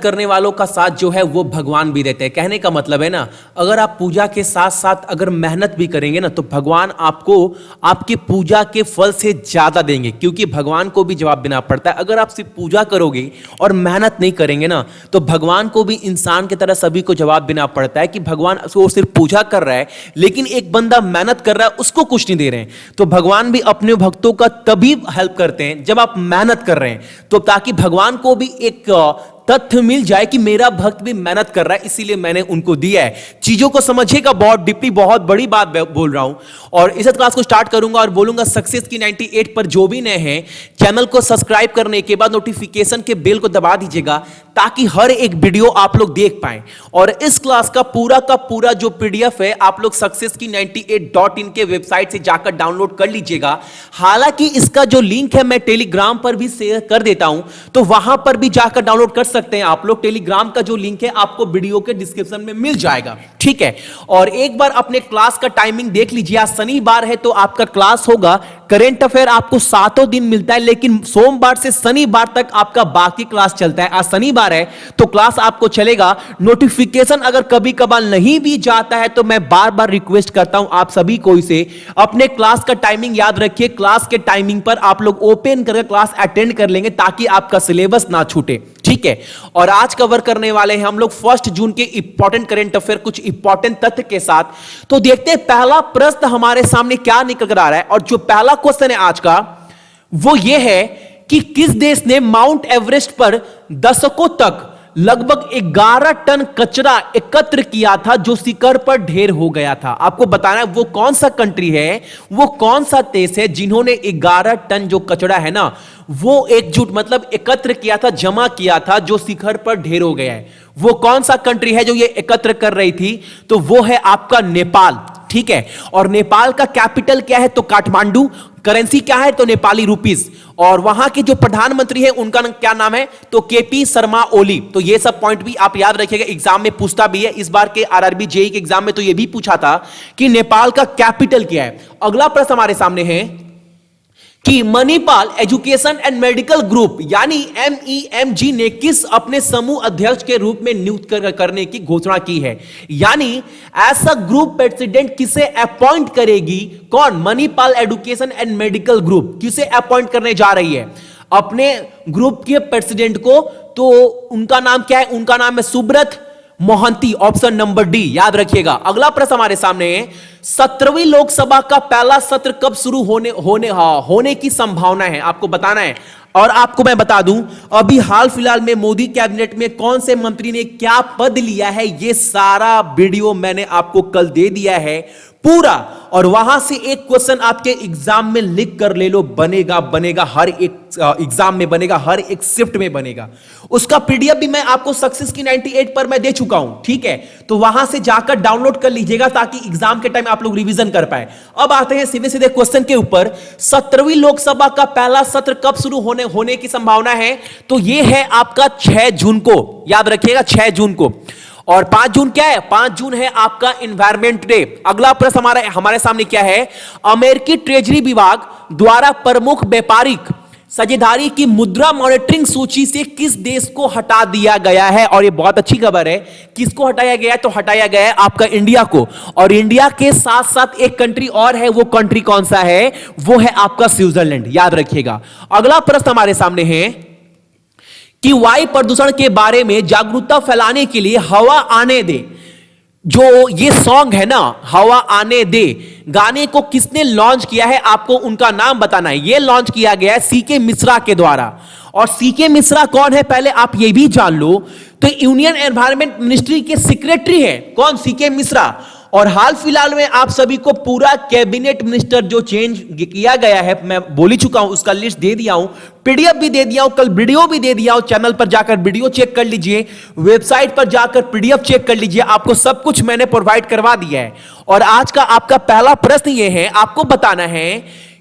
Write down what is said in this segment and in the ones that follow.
करने वालों का साथ जो है वो भगवान भी देते हैं। कहने का मतलब है ना, अगर आप पूजा के साथ साथ अगर मेहनत भी करेंगे ना तो भगवान आपको आपकी पूजा के फल से ज्यादा देंगे, क्योंकि भगवान को भी जवाब देना पड़ता है। अगर आप सिर्फ पूजा करोगे और मेहनत नहीं करेंगे ना तो भगवान को भी इंसान की तरह सभी को जवाब देना पड़ता है कि भगवान वो सिर्फ पूजा कर रहा है लेकिन एक बंदा मेहनत कर रहा है उसको कुछ नहीं दे रहे हैं। तो भगवान भी अपने भक्तों का तभी हेल्प करते हैं जब आप मेहनत कर रहे हैं, तो ताकि भगवान को भी एक तथ्य मिल जाए कि मेरा भक्त भी मेहनत कर रहा है इसीलिए मैंने उनको दिया है। चीजों को समझिएगा, बहुत डीपली बहुत बड़ी बात बोल रहा हूं। और इस क्लास को स्टार्ट करूंगा और बोलूंगा सक्सेस की 98 पर जो भी नए हैं चैनल को सब्सक्राइब करने के बाद नोटिफिकेशन के बेल को दबा दीजिएगा ताकि हर एक वीडियो आप लोग देख पाएं। और इस क्लास का पूरा जो पीडीएफ है आप लोग सक्सेस की 98.in के वेबसाइट से जाकर डाउनलोड कर लीजिएगा। हालांकि इसका जो लिंक है मैं टेलीग्राम पर भी शेयर कर देता हूं, तो वहां पर भी जाकर डाउनलोड कर सकते हैं आप लोग। टेलीग्राम का जो लिंक है आपको वीडियो के डिस्क्रिप्शन में मिल जाएगा, ठीक है। और एक बार अपने क्लास का टाइमिंग देख लीजिए। आज शनिवार है तो आपका क्लास होगा। करंट अफेयर आपको 7 दिन मिलता है, लेकिन सोमवार से शनिवार तक आपका बाकी क्लास चलता है। आज शनिवार है तो क्लास आपको चलेगा। नोटिफिकेशन अगर कभी कभार नहीं भी जाता है तो मैं बार बार रिक्वेस्ट करता हूं आप सभी को इसे अपने क्लास का टाइमिंग याद रखिए। क्लास के टाइमिंग पर आप लोग ओपन करके क्लास अटेंड कर लेंगे ताकि आपका सिलेबस ना छूटे, ठीक है। और आज कवर करने वाले हैं हम लोग 1 जून के इंपॉर्टेंट करंट अफेयर, कुछ इंपॉर्टेंट तथ्य के साथ। तो देखते हैं पहला प्रश्न हमारे सामने क्या निकल कर आ रहा है। और जो पहला क्वेश्चन है आज का वो ये है कि किस देश ने माउंट एवरेस्ट पर दशकों तक लगभग 11 टन कचरा एकत्र किया था जो शिखर पर ढेर हो गया था। आपको बताना है वो कौन सा कंट्री है, वो कौन सा देश है जिन्होंने 11 टन जो कचरा है ना वो एकजुट मतलब एकत्र किया था, जमा किया था, जो शिखर पर ढेर हो गया है। वो कौन सा कंट्री है जो ये एकत्र कर रही थी? तो वो है आपका नेपाल, ठीक है। और नेपाल का कैपिटल क्या है? तो काठमांडू। करेंसी क्या है? तो नेपाली रुपीस। और वहां के जो प्रधानमंत्री है उनका क्या नाम है? तो केपी शर्मा ओली। तो ये सब पॉइंट भी आप याद रखिएगा, एग्जाम में पूछता भी है। इस बार के आरआरबी जेईई के एग्जाम में तो ये भी पूछा था कि नेपाल का कैपिटल क्या है। अगला प्रश्न हमारे सामने है कि Manipal education and medical group यानी MEMG ने किस अपने समूह अध्यक्ष के रूप में नियुक्त करने की घोषणा की है? यानी ऐसा ग्रुप प्रेसिडेंट किसे अपॉइंट करेगी? कौन? Manipal education and medical group किसे अपॉइंट करने जा रही है अपने ग्रुप के प्रेसिडेंट को? तो उनका नाम क्या है? उनका नाम है Subrata Mohanty, option number D, याद रखिएगा। अगला प्रश्न हमारे सामने है 17वीं लोकसभा का पहला सत्र कब शुरू होने की संभावना है? आपको बताना है। और आपको मैं बता दूं अभी हाल फिलहाल में मोदी कैबिनेट में कौन से मंत्री ने क्या पद लिया है, ये सारा वीडियो मैंने आपको कल दे दिया है पूरा। और वहां से एक क्वेश्चन आपके एग्जाम में लिख कर ले लो, बनेगा हर एक एग्जाम में बनेगा, हर एक शिफ्ट में बनेगा। उसका पीडीएफ भी मैं आपको सक्सेस की 98 पर मैं दे चुका हूं, ठीक है। तो वहां से जाकर डाउनलोड कर लीजिएगा ताकि एग्जाम के टाइम आप लोग रिवीजन कर पाए। अब आते हैं सीधे क्वेश्चन के ऊपर। 17वीं लोकसभा का पहला सत्र कब शुरू होने की संभावना है? तो यह है आपका 6 जून को, याद रखिएगा 6 जून को। और 5 जून क्या है? 5 जून है आपका एनवायरमेंट डे। अगला प्रश्न हमारे सामने क्या है? अमेरिकी ट्रेजरी विभाग द्वारा प्रमुख व्यापारिक साझेदारी की मुद्रा मॉनिटरिंग सूची से किस देश को हटा दिया गया है? और ये बहुत अच्छी खबर है। किसको हटाया गया है? तो हटाया गया है आपका इंडिया को। और इंडिया के साथ साथ एक कंट्री और है, वो कंट्री कौन सा है? वो है आपका स्विट्जरलैंड, याद रखिएगा। अगला प्रश्न हमारे सामने है कि वायु प्रदूषण के बारे में जागरूकता फैलाने के लिए हवा आने दे, जो ये सॉन्ग है ना हवा आने दे, गाने को किसने लॉन्च किया है? आपको उनका नाम बताना है। ये लॉन्च किया गया है सीके मिश्रा के द्वारा। और सीके मिश्रा कौन है पहले आप ये भी जान लो। तो यूनियन एनवायरमेंट मिनिस्ट्री के सेक्रेटरी है कौन? सीके मिश्रा। और हाल फिलहाल में आप सभी को पूरा कैबिनेट मिनिस्टर जो चेंज किया गया है, मैं बोल ही चुका हूं, उसका लिस्ट दे दिया हूं, पीडीएफ भी दे दिया हूं, कल वीडियो भी दे दिया हूं। चैनल पर जाकर वीडियो चेक कर लीजिए, वेबसाइट पर जाकर पीडीएफ चेक कर लीजिए, आपको सब कुछ मैंने प्रोवाइड करवा दिया है। और आज का आपका पहला प्रश्न यह है, आपको बताना है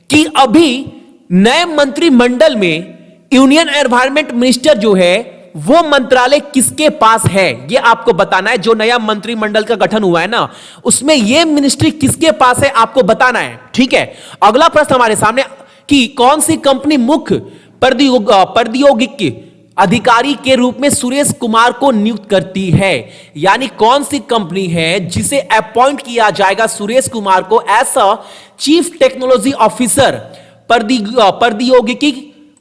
कि अभी नए मंत्रिमंडल में यूनियन एनवायरमेंट मिनिस्टर जो है वो मंत्रालय किसके पास है? ये आपको बताना है। जो नया मंत्रिमंडल का गठन हुआ है ना उसमें ये मिनिस्ट्री किसके पास है आपको बताना है, ठीक है। अगला प्रश्न हमारे सामने कि कौन सी कंपनी मुख्य प्रौद्योगिकी अधिकारी के रूप में सुरेश कुमार को नियुक्त करती है। यानी कौन सी कंपनी है जिसे अपॉइंट किया जाएगा सुरेश कुमार को as a chief technology officer, प्रौद्योगिकी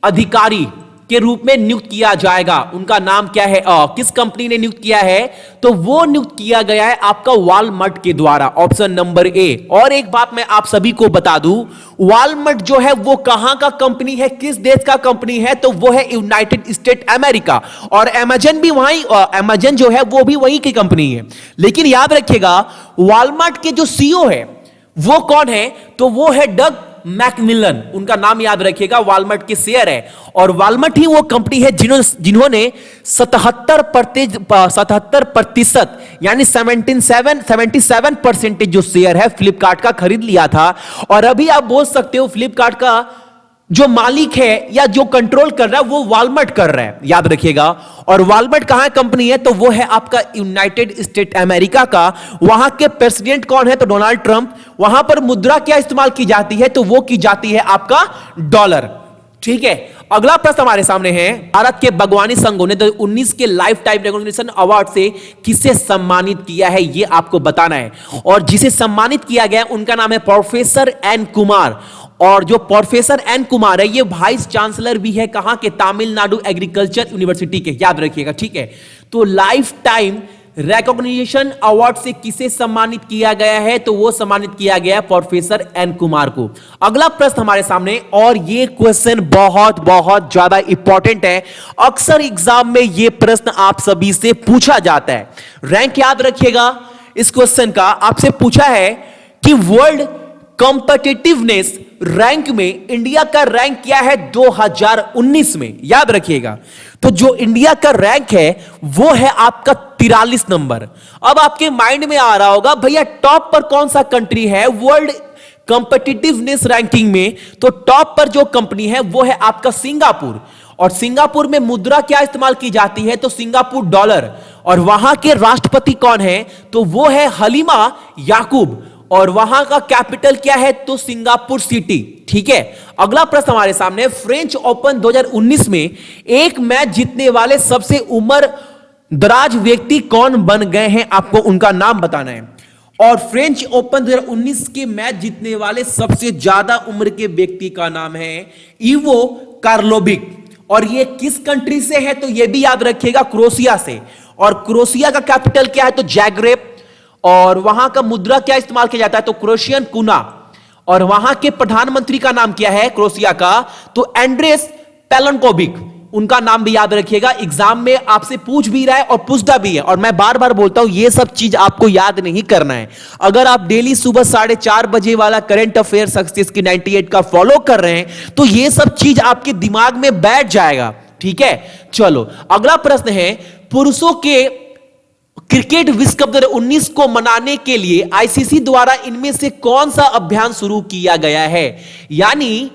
अधिकारी के रूप में नियुक्त किया जाएगा? उनका नाम क्या है? किस कंपनी ने नियुक्त किया है? तो वो नियुक्त किया गया है आपका वॉलमार्ट के द्वारा, ऑप्शन नंबर ए। और एक बात मैं आप सभी को बता दूं, वॉलमार्ट जो है वो कहां का कंपनी है, किस देश का कंपनी है? तो वो है यूनाइटेड स्टेट अमेरिका। और अमेजन भी वहीं, अमेजन जो है वो भी वहीं की कंपनी है। लेकिन याद रखिएगा वॉलमार्ट के जो सीईओ है वो कौन है? तो वो है डग मैकमिलन, उनका नाम याद रखिएगा। वॉलमार्ट के शेयर है और वॉलमार्ट ही वो कंपनी है जिन्होंने 77% यानी 77% जो शेयर है फ्लिपकार्ट का खरीद लिया था। और अभी आप बोल सकते हो फ्लिपकार्ट का जो मालिक है या जो कंट्रोल कर रहा है वो वॉलमार्ट कर रहा है, याद रखिएगा। और वॉलमार्ट कहां कंपनी है? तो वो है आपका यूनाइटेड स्टेट अमेरिका का। वहां के प्रेसिडेंट कौन है? तो डोनाल्ड ट्रंप। वहां पर मुद्रा क्या इस्तेमाल की जाती है? तो वो की जाती है आपका डॉलर। ठीक है, अगला प्रश्न हमारे सामने है, भारत के बागवानी संघों ने 2019 के लाइफ टाइम रिकॉग्निशन अवार्ड से किसे सम्मानित किया है, ये आपको बताना है। और जिसे सम्मानित किया गया उनका नाम है प्रोफेसर एन कुमार। और जो प्रोफेसर एन कुमार है ये वाइस चांसलर भी है, कहां के? तमिलनाडु एग्रीकल्चर यूनिवर्सिटी के, याद रखिएगा। ठीक है, तो लाइफ टाइम रिकॉग्निशन अवार्ड से किसे सम्मानित किया गया है? तो वो सम्मानित किया गया है प्रोफेसर एन कुमार को। अगला प्रश्न हमारे सामने, और ये क्वेश्चन बहुत बहुत ज्यादा इंपॉर्टेंट है, अक्सर एग्जाम में ये प्रश्न आप सभी से पूछा जाता है। रैंक याद रखिएगा इस क्वेश्चन का, आपसे पूछा है कि वर्ल्ड कॉम्पिटिटिवनेस रैंक में इंडिया का रैंक क्या है 2019 में, याद रखिएगा। तो जो इंडिया का रैंक है वो है आपका 43 नंबर। अब आपके माइंड में आ रहा होगा भैया टॉप पर कौन सा कंट्री है वर्ल्ड कॉम्पिटिटिवनेस रैंकिंग में? तो टॉप पर जो कंपनी है वो है आपका सिंगापुर। और सिंगापुर में मुद्रा क्या इस्तेमाल की जाती है? तो सिंगापुर डॉलर। और वहां के राष्ट्रपति कौन है? तो वो है हलीमा याकूब। और वहां का कैपिटल क्या है? तो सिंगापुर सिटी। ठीक है, अगला प्रश्न हमारे सामने, फ्रेंच ओपन 2019 में एक मैच जीतने वाले सबसे उम्र दराज व्यक्ति कौन बन गए हैं? आपको उनका नाम बताना है। और फ्रेंच ओपन 2019 के मैच जीतने वाले सबसे ज्यादा उम्र के व्यक्ति का नाम है इवो कार्लोविक। और ये किस कंट्री से है? तो ये भी याद रखिएगा क्रोएशिया से। और क्रोएशिया का कैपिटल क्या है? तो जैग्रेब। और वहां का मुद्रा क्या इस्तेमाल किया जाता है? तो क्रोएशियन कुना। और वहां के प्रधानमंत्री का नाम क्या है क्रोएशिया का? तो एंड्रेस पेलेनकोविक। उनका नाम भी याद रखिएगा, एग्जाम में आपसे पूछ भी रहा है और पूछता भी है। और मैं बार बार बोलता हूं ये सब चीज आपको याद नहीं करना है। अगर आप डेली सुबह 4:30 बजे वाला करंट अफेयर सक्सेस की 98 का फॉलो कर रहे हैं तो ये सब चीज आपके दिमाग में बैठ जाएगा। ठीक है, चलो अगला प्रश्न है, पुरुषों के क्रिकेट विश्व कप 2019 को मनाने के लिए आईसीसी द्वारा इनमें से कौन सा अभियान शुरू किया गया है? यानी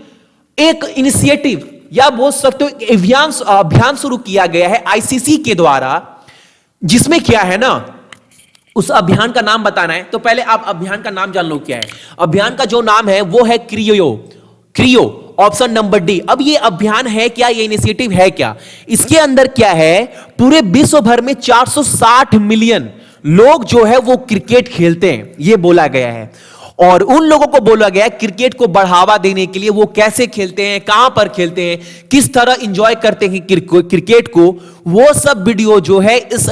एक इनिशिएटिव या बोल सकते हो अभियान शुरू किया गया है आईसीसी के द्वारा, जिसमें क्या है ना, उस अभियान का नाम बताना है। तो पहले आप अभियान का नाम जान लो क्या है। अभियान का जो नाम है वो है क्रियो, ऑप्शन नंबर डी। अब ये अभियान है क्या, ये इनिशिएटिव है क्या? इसके अंदर क्या है, पूरे विश्व भर में 460 मिलियन लोग जो है वो क्रिकेट खेलते हैं, ये बोला गया है। और उन लोगों को बोला गया है क्रिकेट को बढ़ावा देने के लिए वो कैसे खेलते हैं, कहां पर खेलते हैं, किस तरह इंजॉय करते हैं क्रिकेट को, वो सब वीडियो जो है इस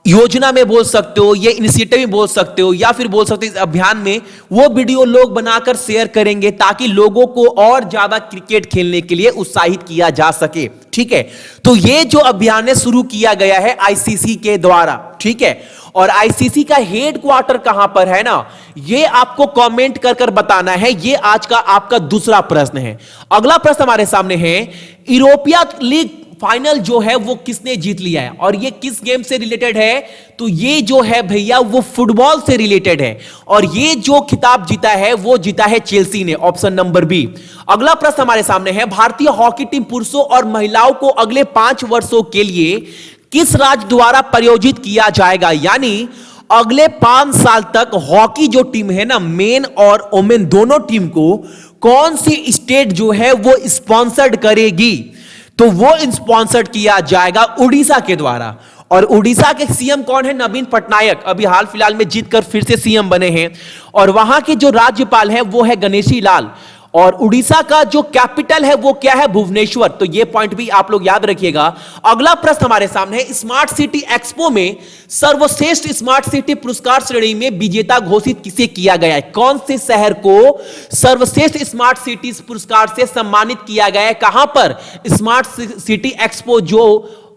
योजना में बोल सकते हो, ये इनिशिएटिव में बोल सकते हो, या फिर बोल सकते हो इस अभियान में वो वीडियो लोग बनाकर शेयर करेंगे ताकि लोगों को और ज्यादा क्रिकेट खेलने के लिए उत्साहित किया जा सके। ठीक है, तो ये जो अभियान है शुरू किया गया है आईसीसी के द्वारा। ठीक है, और आईसीसी का हेडक्वार्टर कहां पर है ना, ये आपको कमेंट कर कर बताना है। ये आज का आपका दूसरा प्रश्न है। अगला प्रश्न हमारे सामने है, यूरोपिया लीग फाइनल जो है वो किसने जीत लिया है? और ये किस गेम से रिलेटेड है? तो ये जो है भैया वो फुटबॉल से रिलेटेड है। और ये जो खिताब जीता है वो जीता है चेल्सी ने, ऑप्शन नंबर बी। अगला प्रश्न हमारे सामने है, भारतीय हॉकी टीम पुरुषों और महिलाओं को अगले 5 वर्षों के लिए किस राज्य द्वारा प्रायोजित किया जाएगा? यानी अगले 5 साल तक हॉकी जो टीम है ना, मेन और वोमेन दोनों टीम को कौन सी स्टेट जो है वो स्पॉन्सर्ड करेगी? तो वो स्पॉन्सर्ड किया जाएगा उड़ीसा के द्वारा। और उड़ीसा के सीएम कौन है? नवीन पटनायक, अभी हाल फिलहाल में जीतकर फिर से सीएम बने हैं। और वहां के जो राज्यपाल है वो है गणेशी लाल। और उड़ीसा का जो कैपिटल है वो क्या है? भुवनेश्वर। तो ये पॉइंट भी आप लोग याद रखिएगा। अगला प्रश्न हमारे सामने है, स्मार्ट सिटी एक्सपो में सर्वश्रेष्ठ स्मार्ट सिटी पुरस्कार श्रेणी में विजेता घोषित किसे किया गया है? कौन से शहर को सर्वश्रेष्ठ स्मार्ट सिटी पुरस्कार से सम्मानित किया गया है? कहां पर? स्मार्ट सिटी एक्सपो जो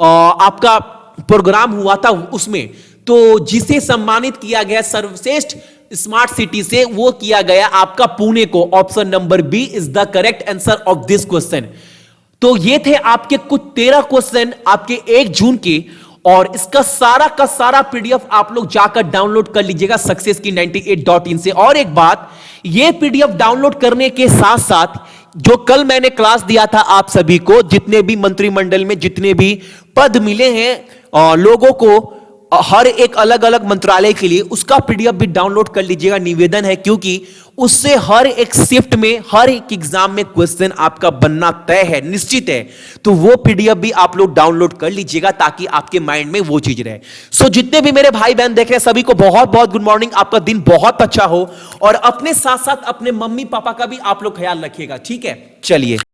आपका प्रोग्राम हुआ था उसमें, तो जिसे सम्मानित किया गया सर्वश्रेष्ठ स्मार्ट सिटी से, वो किया गया आपका पुणे को। Option number B is the correct answer of this question. तो ये थे आपके कुछ 13 क्वेश्चन आपके 1 जून के, और इसका सारा का सारा पीडीएफ आप लोग जाकर डाउनलोड कर लीजिएगा सक्सेस की 98.in से। और एक बात, ये पीडीएफ डाउनलोड करने के साथ साथ जो कल मैंने क्लास दिया था आप सभी को, जितने भी मंत्रिमंडल में जितने भी पद मिले हैं लोगों को हर एक अलग अलग मंत्रालय के लिए, उसका पीडीएफ भी डाउनलोड कर लीजिएगा, निवेदन है, क्योंकि उससे हर एक शिफ्ट में हर एक एग्जाम में क्वेश्चन आपका बनना तय है, निश्चित है। तो वो पीडीएफ भी आप लोग डाउनलोड कर लीजिएगा ताकि आपके माइंड में वो चीज रहे। सो जितने भी मेरे भाई बहन देख रहे हैं सभी को बहुत बहुत गुड मॉर्निंग, आपका दिन बहुत अच्छा हो। और अपने साथ साथ अपने मम्मी पापा का भी आप लोग ख्याल रखिएगा, ठीक है? चलिए।